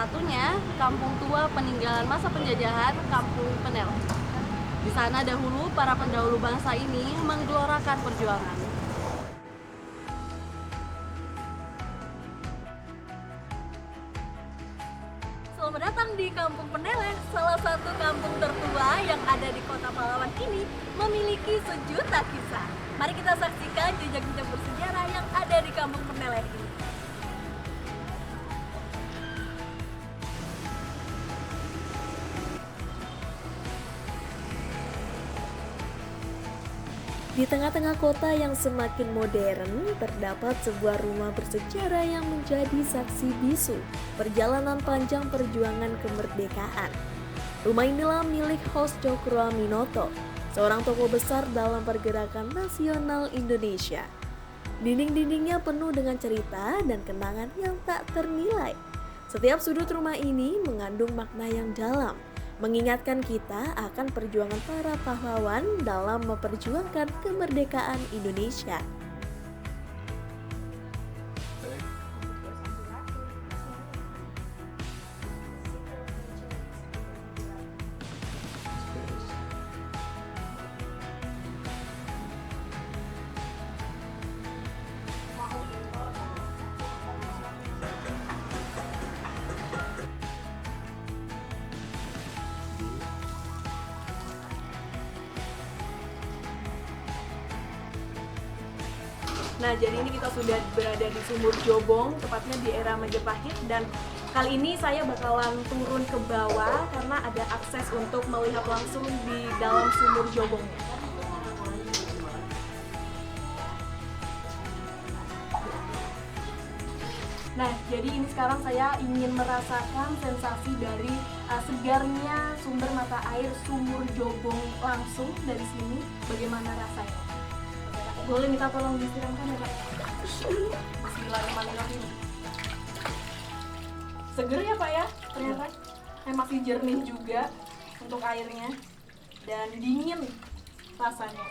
satunya kampung tua peninggalan masa penjajahan Kampung Peneleh. Di sana dahulu para pendahulu bangsa ini menggelorakan perjuangan. Selamat datang di Kampung Peneleh, salah satu kampung tertua yang ada di Kota Pahlawan ini memiliki sejuta kisah. Mari kita saksikan jejak-jejak bersejarah yang ada di Kampung Peneleh ini. Di tengah-tengah kota yang semakin modern, terdapat sebuah rumah bersejarah yang menjadi saksi bisu perjalanan panjang perjuangan kemerdekaan. Rumah inilah milik Hos Cokroaminoto, seorang tokoh besar dalam pergerakan nasional Indonesia. Dinding-dindingnya penuh dengan cerita dan kenangan yang tak ternilai. Setiap sudut rumah ini mengandung makna yang dalam, mengingatkan kita akan perjuangan para pahlawan dalam memperjuangkan kemerdekaan Indonesia. Nah, jadi ini kita sudah berada di Sumur Jobong, tepatnya di era Majapahit, dan kali ini saya bakalan turun ke bawah karena ada akses untuk melihat langsung di dalam Sumur Jobongnya. Nah, jadi ini sekarang saya ingin merasakan sensasi dari segarnya sumber mata air Sumur Jobong langsung dari sini. Bagaimana rasanya? Boleh minta tolong disiramkan ya, Pak? Bismillahirrahmanirrahim. Seger ya, Pak ya? Ternyata masih jernih juga untuk airnya dan dingin rasanya.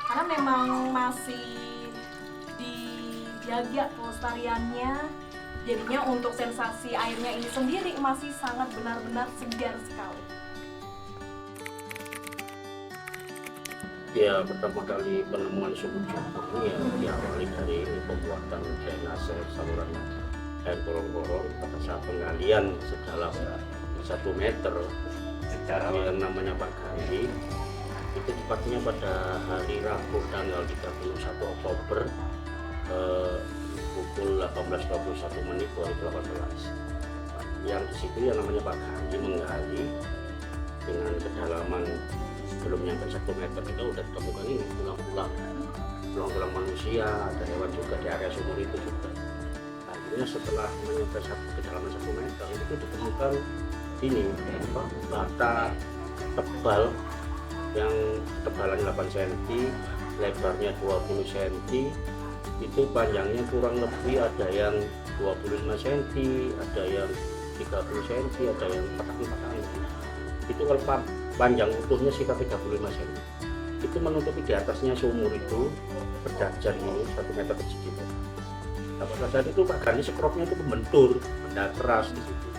Karena memang masih dijaga kelestariannya, jadinya untuk sensasi airnya ini sendiri masih sangat benar-benar segar sekali. Ya, pertama kali penemuan sumur Jobong ya diawali dari pembuatan drainase saluran air gorong-gorong pada saat penggalian sedalam 1 meter yang namanya Pak Gandhi. Itu tepatnya pada hari Rabu tanggal 31 Oktober pukul 18.21 2018. Yang di situ yang namanya Pak Gandhi menggali dengan kedalaman belum nyampe 1 meter itu udah ditemukan ini tulang-tulang manusia, ada hewan juga di area sumur itu juga. Akhirnya setelah menyampe kedalaman 1 meter itu ditemukan ini bata tebal yang tebalannya 8 cm, lebarnya 20 cm, itu panjangnya kurang lebih ada yang 25 cm, ada yang 30 cm, ada yang 40 cm. Itu kalau panjang utuhnya sekitar 35 cm. Itu menutupi di atasnya sumur itu berjajar ini 1 meter persegi. Nah, pada saat itu Pak Gandhi sekrupnya itu membentur, benda keras di situ.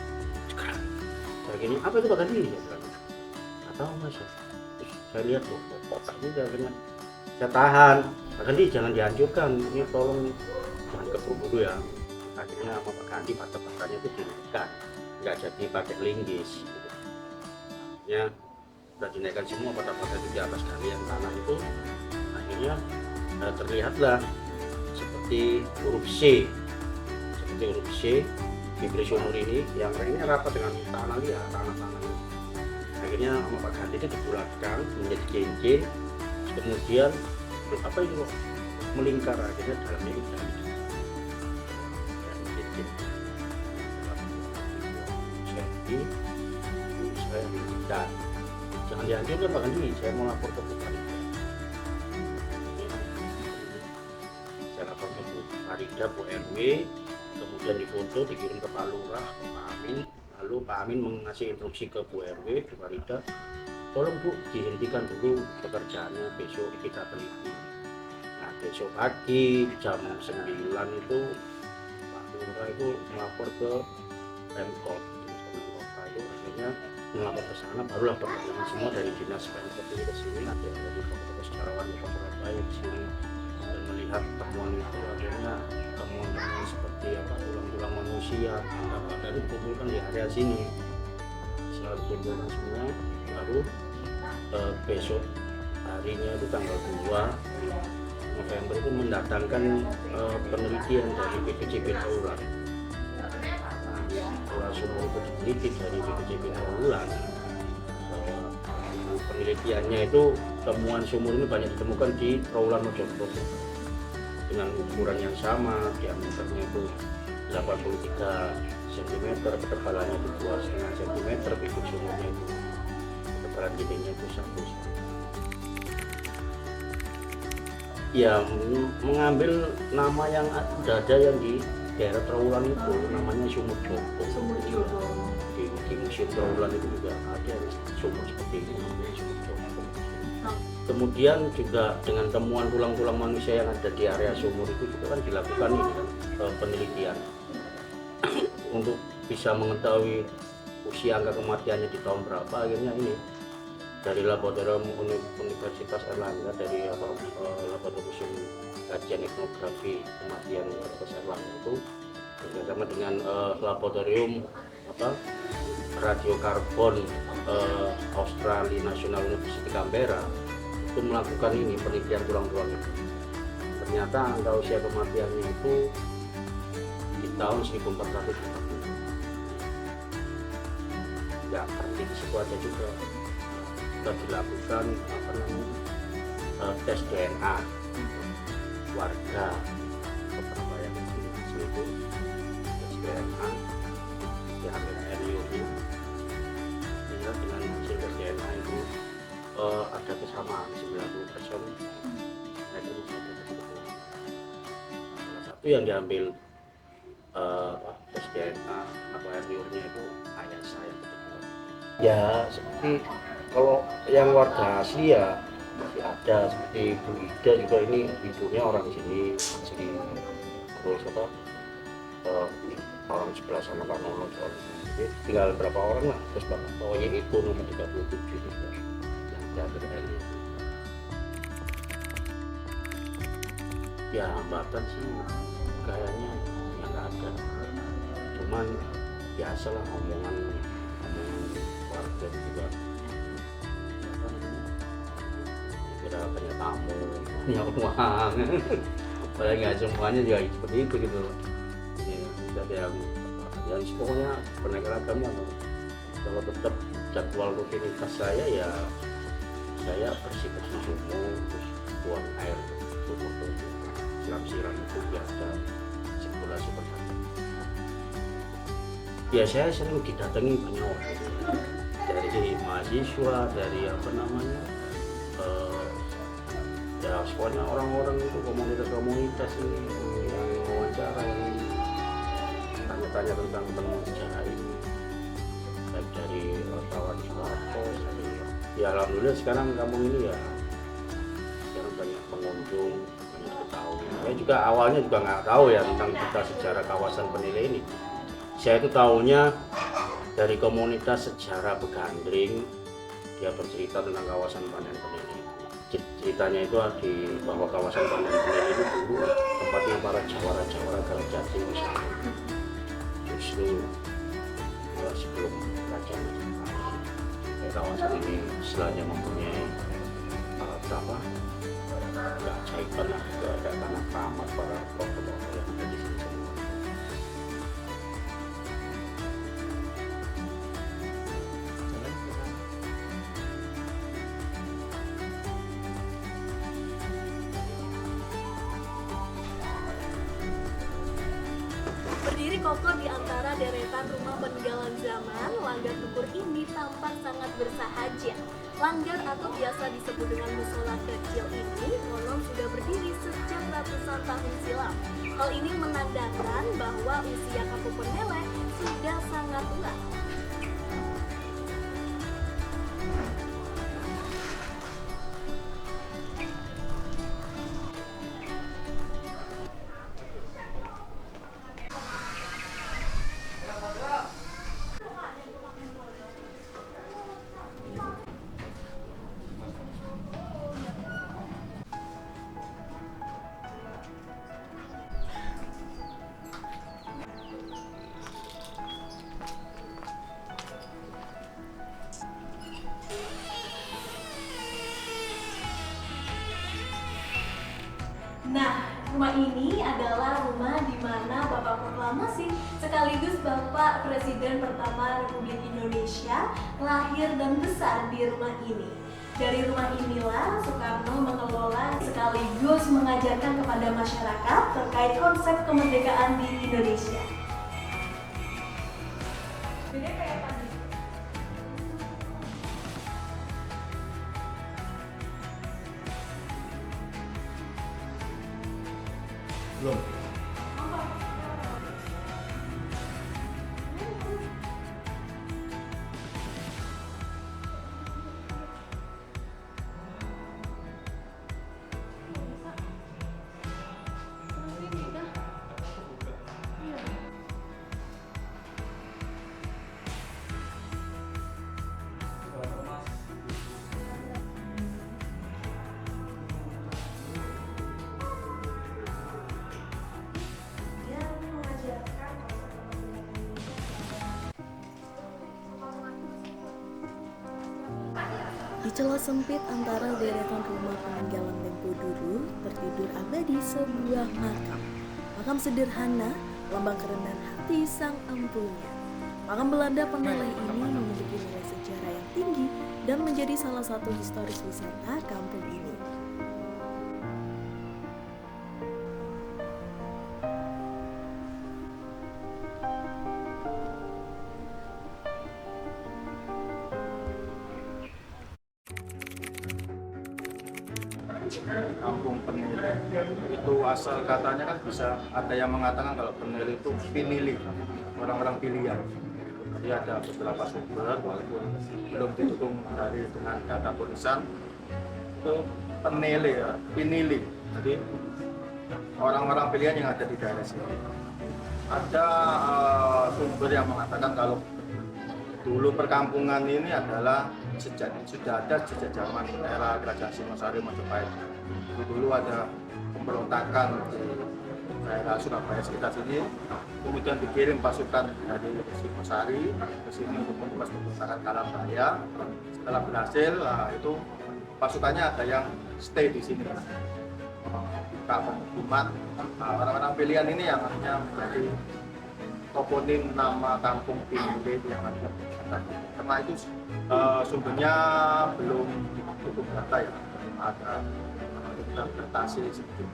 Kayak gini, apa itu Pak Gandhi? Ya, nggak tahu Mas. Terus saya lihat loh, kotak juga akhirnya saya tahan. Pak Gandhi jangan dihancurkan, ini tolong jangan keburu dulu ya. Akhirnya sama Pak Gandhi bata-batanya itu dinaikkan, nggak jadi pakai linggis. Ya, sudah dinaikkan semua bata-bata itu di atas galian tanah itu. Akhirnya terlihatlah seperti huruf C, bibir sumur ini yang lainnya rapat dengan tanah liat, tanah-tanah. Akhirnya sama Pak Gandhi itu dibulatkan menjadi cincin, kemudian apa itu melingkar, akhirnya dalamnya itu cincin. Saya minta jangan dihancurkan Pak Gandhi, saya mau lapor ke Bu Farida. Saya lapor ke Bu Farida, Bu RW, kemudian difoto, dikirim ke Pak Lurah, ke Pak Amin. Lalu Pak Amin mengasih instruksi ke Bu RW, Bu Farida, tolong Bu dihentikan dulu pekerjaannya, besok kita teliti. Nah, besok pagi jam 9 itu Pak Lurah itu melapor ke Pemkot akhirnya melapor ke sana, barulah teman-teman semua dari dinas Pemkot ini ke sini, ada dari tokoh-tokoh sejarawan di Surabaya di sini, dan melihat temuan itu akhirnya temuan-temuan seperti apa tulang-tulang manusia, apa dari dikumpulkan di area sini. Setelah dikumpulkan semua, baru besok harinya itu tanggal 2 November itu mendatangkan penelitian dari BPJB Trawulan. Setelah sumur itu diteliti dari BPJB Trawulan, penelitiannya itu temuan sumur ini banyak ditemukan di Trawulan Mojokerto dengan ukuran yang sama, diameternya itu 83 cm, ketebalannya itu 2,5 cm, bibit sumurnya itu ketebalan dindingnya itu 1 cm. Ya, mengambil nama yang sudah ada yang di daerah Trawulan itu, namanya Sumur Joko. Di Museum Trawulan itu juga ada sumur seperti ini, namanya Sumur Joko. Kemudian juga dengan temuan tulang-tulang manusia yang ada di area sumur itu juga kan dilakukan ini kan penelitian untuk bisa mengetahui usia angka kematiannya di tahun berapa. Akhirnya ini dari laboratorium Universitas Erlangga, dari laboratorium kajian etnografi kematian Universitas Erlangga itu bersama dengan laboratorium radiokarbon Australia National University Canberra itu melakukan ini penelitian tulang-tulang itu. Ternyata angka usia kematiannya itu di tahun 1440. Ya, berarti di situ ada juga sudah dilakukan tes DNA warga beberapa yang di sini itu tes DNA diambil air liurnya, sehingga dengan hasil tes DNA itu ada kesamaan 90%. Nah, itu salah satu yang diambil tes DNA atau air liurnya itu ayah saya. Ya, seperti kalau yang warga asli ya masih ada, seperti Bu Ida juga, ini ibunya orang sini asli, terus orang sebelah sana Pak Nono, tinggal berapa orang lah, terus Bapak Toye itu nomor 37 juga yang ada dari ya hambatan sih kayaknya yang nggak ada, cuman biasalah omongan warga juga. Kira banyak tamu, banyak uang, padahal nggak semuanya juga seperti itu gitu loh. Ya, yang pokoknya penegarakannya kalau tetap jadwal rutinitas saya ya saya bersih-bersih sumur, terus buang air sumur, siram-siram itu biasa sebulan seperti itu. Ya saya sering didatangi banyak orang dari mahasiswa, dari ya semuanya orang-orang itu komunitas ini yang wawancara, yang tanya-tanya tentang sejarah ini, baik dari wartawan Soeharto. Ya alhamdulillah sekarang kampung ini ya sekarang banyak pengunjung, banyak ketahui. Saya juga awalnya juga nggak tahu ya tentang cerita sejarah kawasan Penilai ini. Saya itu tahunya dari komunitas sejarah Begandring, dia bercerita tentang kawasan Panen Penilai. Ceritanya itu bahwa kawasan Panen Penilai itu dulu tempatnya para jawara-jawara Galajati misalnya. Justru sebelum kerajaan kawasan ini istilahnya mempunyai keajaiban lah, ada tanah keramat para tokoh-tokoh yang ada di sini semua. Berdiri kokoh di antara deretan rumah peninggalan zaman, Langgar Tukur ini tampak sangat bersahaja. Langgar atau biasa disebut dengan musola kecil ini konon sudah berdiri sejak ratusan tahun silam. Hal ini menandakan bahwa usia Kampung Peneleh sudah sangat tua. Rumah ini adalah rumah di mana Bapak Proklamasi sekaligus Bapak Presiden pertama Republik Indonesia lahir dan besar di rumah ini. Dari rumah inilah Soekarno mengelola sekaligus mengajarkan kepada masyarakat terkait konsep kemerdekaan di Indonesia. Beda kayak tadi. Belum. Di celah sempit antara deretan rumah peninggalan tempo dulu, tertidur abadi sebuah makam. Makam sederhana, lambang kerendahan hati sang empunya. Makam Belanda Peneleh ini memiliki nilai sejarah yang tinggi dan menjadi salah satu historis wisata kampung ini. Kampung Peneleh itu asal katanya kan bisa ada yang mengatakan kalau Peneleh itu pinili, orang-orang pilihan. Jadi ada beberapa sumber walaupun belum didukung dari dengan data tulisan itu Peneleh ya, pinili. Jadi orang-orang pilihan yang ada di daerah sini. Ada sumber yang mengatakan kalau dulu perkampungan ini adalah sudah ada sejak zaman era Kerajaan Singosari Majapahit. Dulu ada pemberontakan di daerah Surabaya sekitar sini, kemudian dikirim pasukan dari Singosari ke sini untuk membuat pemberontakan Kalabaya. Setelah berhasil, itu pasukannya ada yang stay di sini. Pemukiman orang-orang pilihan ini yang akhirnya menjadi toponim nama kampung Pinili yang ada. Karena itu sumbernya belum cukup data ya, ada interpretasi seperti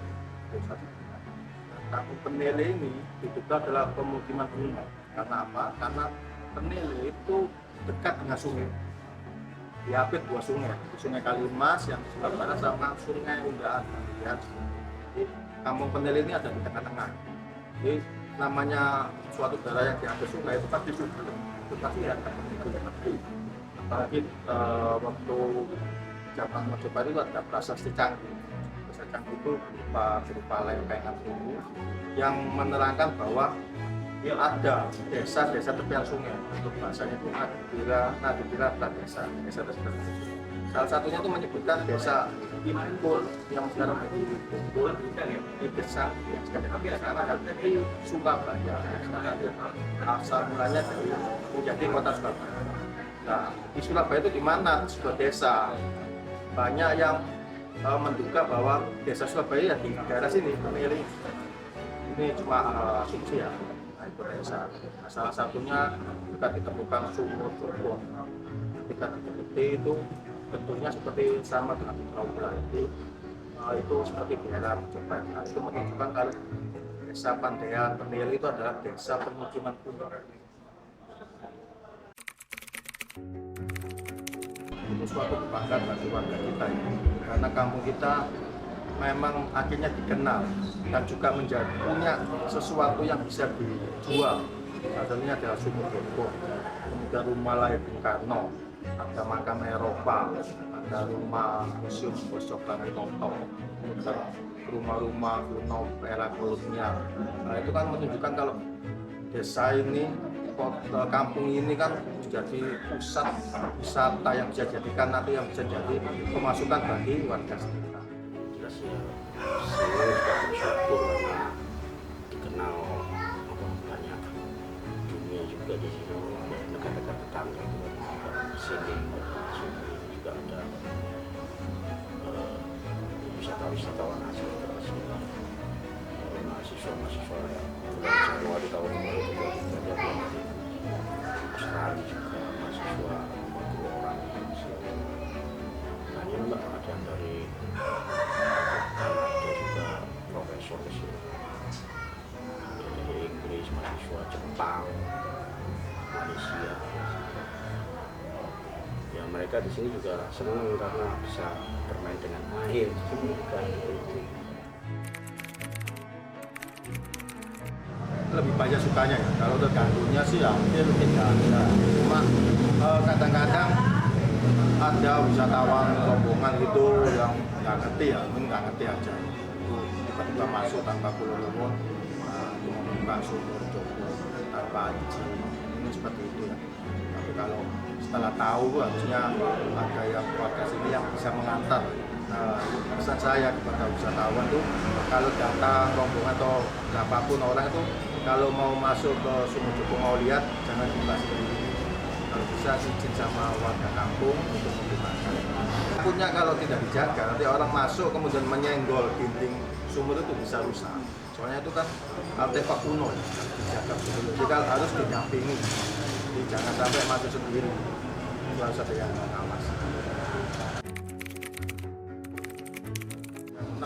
itu. Kampung Peneleh ini diduga adalah pemukiman kuno. Karena apa? Karena Peneleh itu dekat dengan sungai. Diapit dua sungai, Sungai Kalimas yang sebelah barat sama Sungai Undaan. Ya. Kampung Peneleh ini ada di tengah-tengah. Jadi namanya suatu daerah yang diambil sungai itu pasti subur. Itu pasti ada. Apalagi waktu zaman Majapahit itu ada prasasti Canggu. Prasasti Canggu itu berupa lempengan bumbu yang menerangkan bahwa ada desa-desa tepian sungai. Untuk bahasanya itu Nadibira Pradesa. Desa-desa. Salah satunya itu menyebutkan desa Impul yang sekarang menjadi Impul di desa yang sekarang ada di Surabaya. Asal mulanya dari menjadi kota Surabaya. Nah, di Surabaya itu di mana sebuah desa, banyak yang menduga bahwa desa Surabaya ya di daerah sini, Peneleh. Ini cuma asumsi ya, itu desa. Nah, salah satunya juga ditemukan sumur Joglo. Ketika diteliti itu bentuknya seperti sama dengan Pulau itu seperti daerah Majapahit. Nah, itu menunjukkan kalau desa Pandaian Peneleh itu adalah desa permukiman kuno. Itu suatu kebanggaan bagi warga kita ini, karena kampung kita memang akhirnya dikenal dan juga punya sesuatu yang bisa dijual. Salah adalah sumur Joglo, kemudian rumah lahir Bung Karno, ada makam Eropa, ada rumah museum Bosok Tangan Tonto, kemudian rumah-rumah kuno era kolonial. Nah, itu kan menunjukkan kalau desa ini, kampung ini kan menjadi pusat wisata yang bisa jadikan nanti yang bisa jadi pemasukan bagi warga sekitar. Jelas ya, saya juga bersyukur karena dikenal banyak dunia juga di sini, negara-negara tetangga juga di sini juga ada wisatawan asing. mahasiswa-mahasiswa yang bulan Januari tahun kemarin juga banyak yang dari Australia juga mahasiswa 20 orang nah ini mbak ada yang dari Kanada juga profesor di sini dari Inggris mahasiswa Jepang Malaysia ya mereka di sini juga senang karena bisa bermain dengan air lebih banyak sukanya ya. Kalau terganggunya sih hampir tidak ada. Cuma kadang-kadang ada wisatawan rombongan gitu yang nggak ngerti ya, mungkin nggak ngerti aja. Itu tiba-tiba masuk tanpa kulur-kulur, itu membuka sumur Joko tanpa izin, ini seperti itu ya. Tapi kalau setelah tahu harusnya ada yang keluarga sini yang bisa mengantar. Pesan saya kepada wisatawan tuh kalau datang rombongan atau berapapun orang itu kalau mau masuk ke Sumur Joko mau lihat jangan dibuka sendiri. Kalau bisa izin sama warga kampung untuk menggunakan. Takutnya kalau tidak dijaga nanti orang masuk kemudian menyenggol dinding sumur itu bisa rusak. Soalnya itu kan artefak kuno ya, dijaga betul. Jadi harus didampingi. Jadi jangan sampai masuk sendiri. Itu harus ada yang mengawas.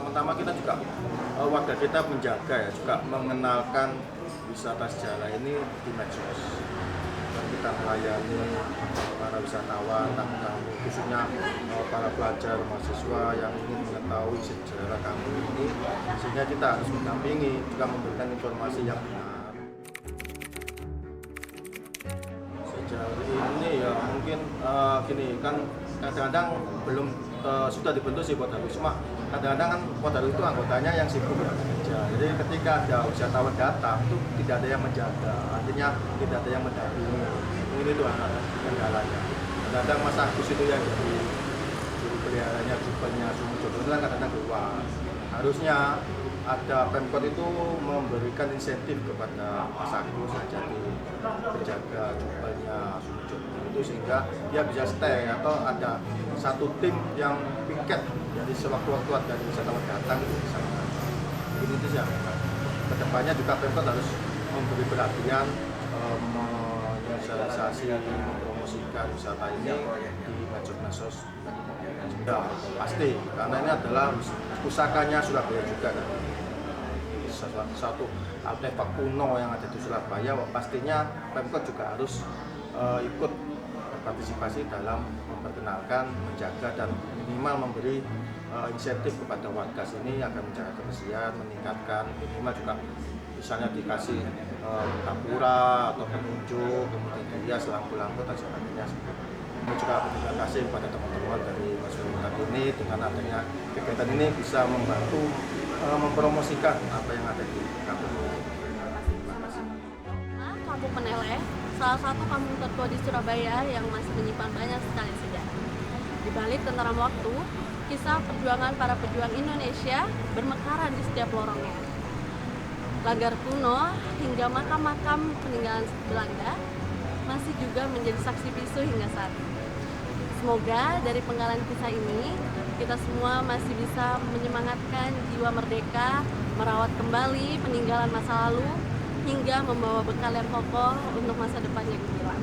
Pertama kita juga warga kita menjaga ya, juga mengenalkan wisata sejarah ini di medsos. Dan kita melayani para wisatawan, tamu-tamu, khususnya para pelajar, mahasiswa yang ingin mengetahui sejarah kampung ini, sehingga kita harus mendampingi, juga memberikan informasi yang benar. Sejauh ini ya mungkin gini kan kadang-kadang belum sudah dibentuk sih Podaru, cuma kadang-kadang kan Podaru itu anggotanya yang sibuk bekerja. Jadi ketika ada wisatawan datang itu tidak ada yang menjaga, artinya tidak ada yang mendampingi. Ini tuh kendalanya. Kadang-kadang Mas Agus itu yang jadi juru peliharanya, jubahnya Sumur Joko itu kan kadang-kadang keluar. Harusnya ada Pemkot itu memberikan insentif kepada Mas Agus yang jadi penjaga jubahnya Sumur Joko itu sehingga dia bisa stay atau ada satu tim yang piket jadi sewaktu-waktu ada wisatawan datang itu bisa ini itu sih kedepannya juga Pemkot harus memberi perhatian menyosialisasi mempromosikan wisata ini di medsos ya pasti karena ini adalah pusakanya Surabaya juga kan satu artefak kuno yang ada di Surabaya pastinya Pemkot juga harus ikut berpartisipasi dalam memperkenalkan, menjaga dan minimal memberi insentif kepada warga sini agar menjaga kebersihan, meningkatkan minimal juga misalnya dikasih kapura atau penunjuk, kemudian dihias lampu-lampu dan sebagainya. Ini juga berterima kasih kepada teman-teman dari masyarakat ini dengan adanya kegiatan ini bisa membantu mempromosikan apa yang ada di kampung ini. Terima kasih. Kampung Peneleh, salah satu kampung tertua di Surabaya yang masih menyimpan banyak sekali sejarah. Di balik tentara waktu, kisah perjuangan para pejuang Indonesia bermekaran di setiap lorongnya. Langgar kuno hingga makam-makam peninggalan Belanda masih juga menjadi saksi bisu hingga saat ini. Semoga dari penggalan kisah ini, kita semua masih bisa menyemangatkan jiwa merdeka, merawat kembali peninggalan masa lalu, hingga membawa bekal yang kokoh untuk masa depan yang gemilang.